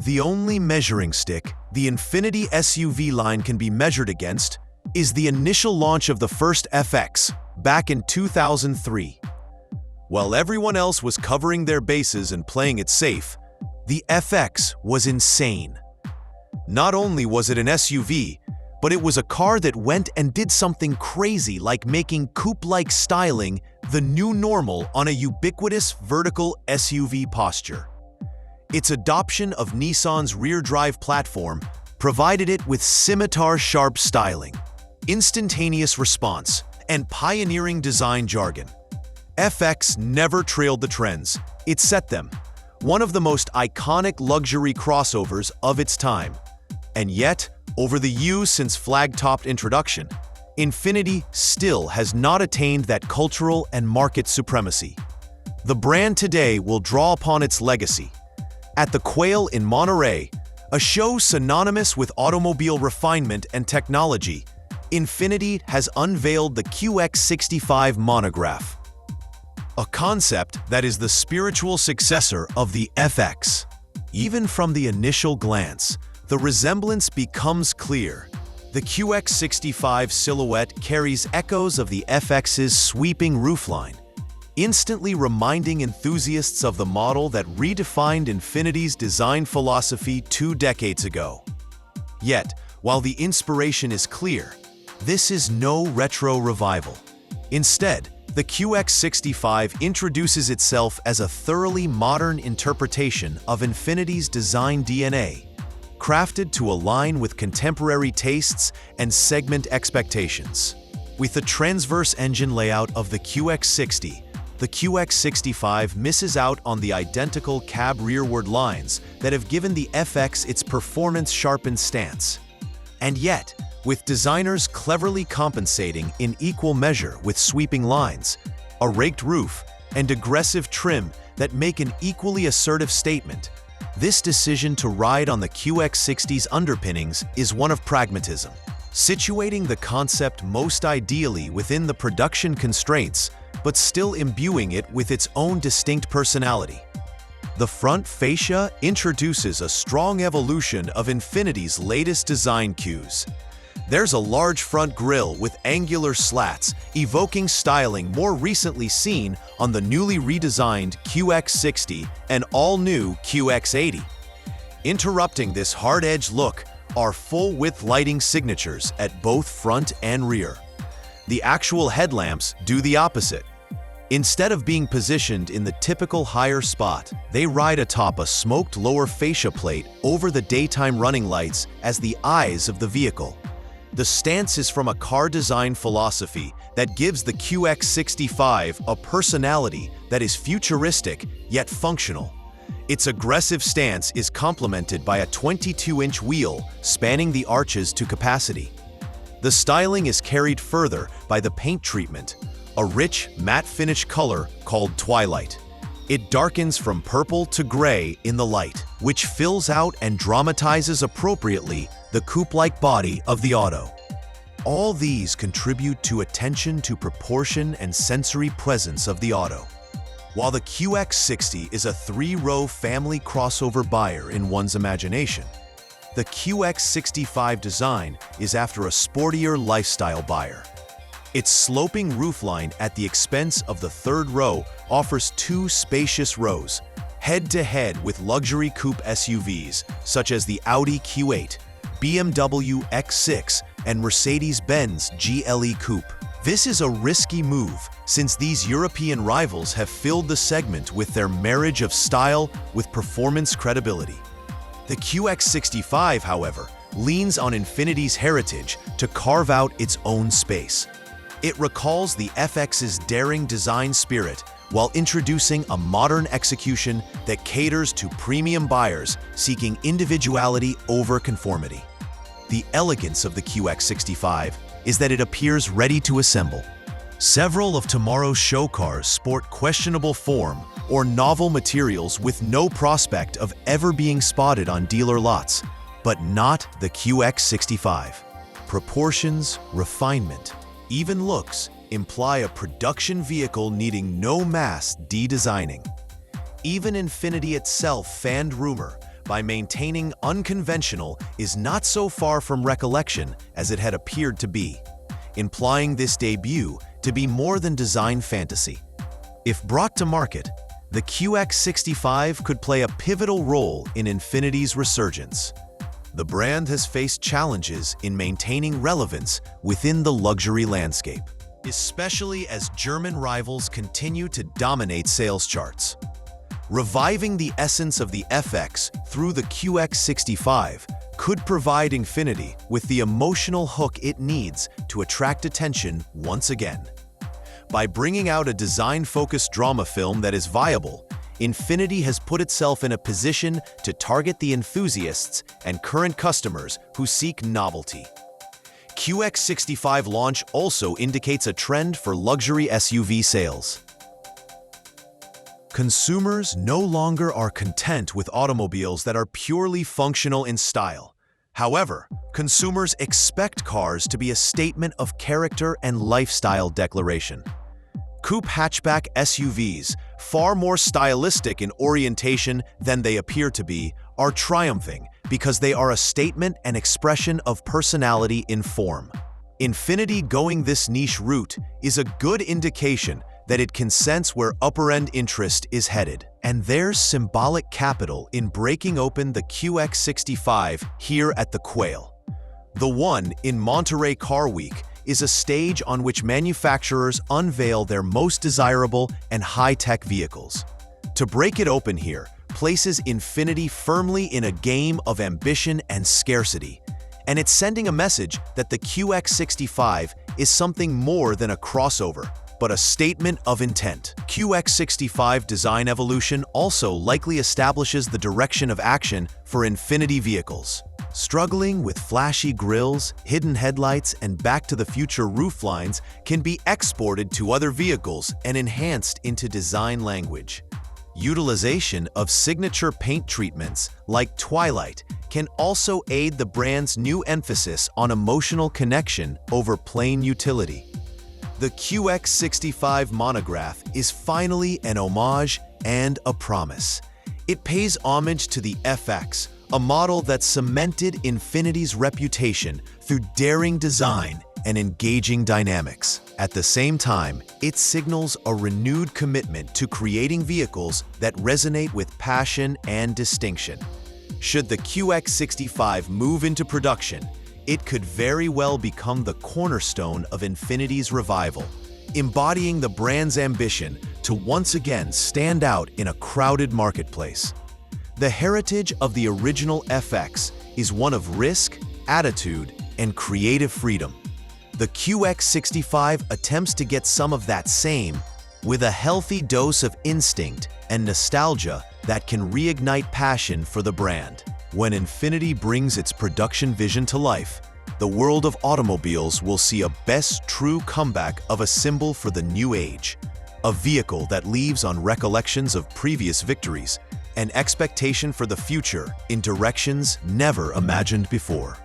The only measuring stick the Infiniti SUV line can be measured against is the initial launch of the first FX back in 2003. While everyone else was covering their bases and playing it safe, the FX was insane. Not only was it an SUV, but it was a car that went and did something crazy like making coupe-like styling the new normal on a ubiquitous vertical SUV posture. Its adoption of Nissan's rear-drive platform provided it with scimitar-sharp styling, instantaneous response, and pioneering design jargon. FX never trailed the trends, it set them, one of the most iconic luxury crossovers of its time. And yet, over the years since flag-topped introduction, Infiniti still has not attained that cultural and market supremacy. The brand today will draw upon its legacy. At the Quail in Monterey, a show synonymous with automobile refinement and technology, Infiniti has unveiled the QX65 Monograph, a concept that is the spiritual successor of the FX. Even from the initial glance, the resemblance becomes clear. The QX65 silhouette carries echoes of the FX's sweeping roofline, instantly reminding enthusiasts of the model that redefined Infiniti's design philosophy 2 decades ago. Yet, while the inspiration is clear, this is no retro revival. Instead, the QX65 introduces itself as a thoroughly modern interpretation of Infiniti's design DNA, crafted to align with contemporary tastes and segment expectations. With the transverse engine layout of the QX60, the QX65 misses out on the identical cab rearward lines that have given the FX its performance-sharpened stance. And yet, with designers cleverly compensating in equal measure with sweeping lines, a raked roof, and aggressive trim that make an equally assertive statement, this decision to ride on the QX60's underpinnings is one of pragmatism, situating the concept most ideally within the production constraints, but still imbuing it with its own distinct personality. The front fascia introduces a strong evolution of Infiniti's latest design cues. There's a large front grille with angular slats, evoking styling more recently seen on the newly redesigned QX60 and all-new QX80. Interrupting this hard-edge look are full-width lighting signatures at both front and rear. The actual headlamps do the opposite. Instead of being positioned in the typical higher spot, they ride atop a smoked lower fascia plate over the daytime running lights as the eyes of the vehicle. The stance is from a car design philosophy that gives the QX65 a personality that is futuristic yet functional. Its aggressive stance is complemented by a 22-inch wheel spanning the arches to capacity. The styling is carried further by the paint treatment, a rich, matte finish color called Twilight. It darkens from purple to gray in the light, which fills out and dramatizes appropriately the coupe-like body of the auto. All these contribute to attention to proportion and sensory presence of the auto. While the QX60 is a 3-row family crossover buyer in one's imagination, the QX65 design is after a sportier lifestyle buyer. Its sloping roofline at the expense of the 3rd row offers 2 spacious rows, head-to-head with luxury coupe SUVs such as the Audi Q8, BMW X6, and Mercedes-Benz GLE Coupe. This is a risky move, since these European rivals have filled the segment with their marriage of style with performance credibility. The QX65, however, leans on Infiniti's heritage to carve out its own space. It recalls the FX's daring design spirit while introducing a modern execution that caters to premium buyers seeking individuality over conformity. The elegance of the QX65 is that it appears ready to assemble. Several of tomorrow's show cars sport questionable form or novel materials with no prospect of ever being spotted on dealer lots, but not the QX65. Proportions, refinement, even looks imply a production vehicle needing no mass de-designing. Even Infiniti itself fanned rumor by maintaining unconventional is not so far from recollection as it had appeared to be, implying this debut to be more than design fantasy. If brought to market, the QX65 could play a pivotal role in Infiniti's resurgence. The brand has faced challenges in maintaining relevance within the luxury landscape, especially as German rivals continue to dominate sales charts. Reviving the essence of the FX through the QX65 could provide Infiniti with the emotional hook it needs to attract attention once again. By bringing out a design-focused drama film that is viable, Infiniti has put itself in a position to target the enthusiasts and current customers who seek novelty. QX65 launch also indicates a trend for luxury SUV sales. Consumers no longer are content with automobiles that are purely functional in style. However, consumers expect cars to be a statement of character and lifestyle declaration. Coupe hatchback SUVs, far more stylistic in orientation than they appear to be, are triumphing because they are a statement and expression of personality in form. Infiniti going this niche route is a good indication that it can sense where upper-end interest is headed, and there's symbolic capital in breaking open the QX65 here at the Quail. The one in Monterey Car Week is a stage on which manufacturers unveil their most desirable and high-tech vehicles. To break it open here places Infiniti firmly in a game of ambition and scarcity, and it's sending a message that the QX65 is something more than a crossover, but a statement of intent. QX65 design evolution also likely establishes the direction of action for Infiniti vehicles. Struggling with flashy grills, hidden headlights, and back-to-the-future rooflines can be exported to other vehicles and enhanced into design language. Utilization of signature paint treatments like Twilight can also aid the brand's new emphasis on emotional connection over plain utility. The QX65 Monograph is finally an homage and a promise. It pays homage to the FX, a model that cemented Infiniti's reputation through daring design and engaging dynamics. At the same time, it signals a renewed commitment to creating vehicles that resonate with passion and distinction. Should the QX65 move into production, it could very well become the cornerstone of Infiniti's revival, embodying the brand's ambition to once again stand out in a crowded marketplace. The heritage of the original FX is one of risk, attitude, and creative freedom. The QX65 attempts to get some of that same, with a healthy dose of instinct and nostalgia that can reignite passion for the brand. When Infiniti brings its production vision to life, the world of automobiles will see a best true comeback of a symbol for the new age, a vehicle that leaves on recollections of previous victories, an expectation for the future in directions never imagined before.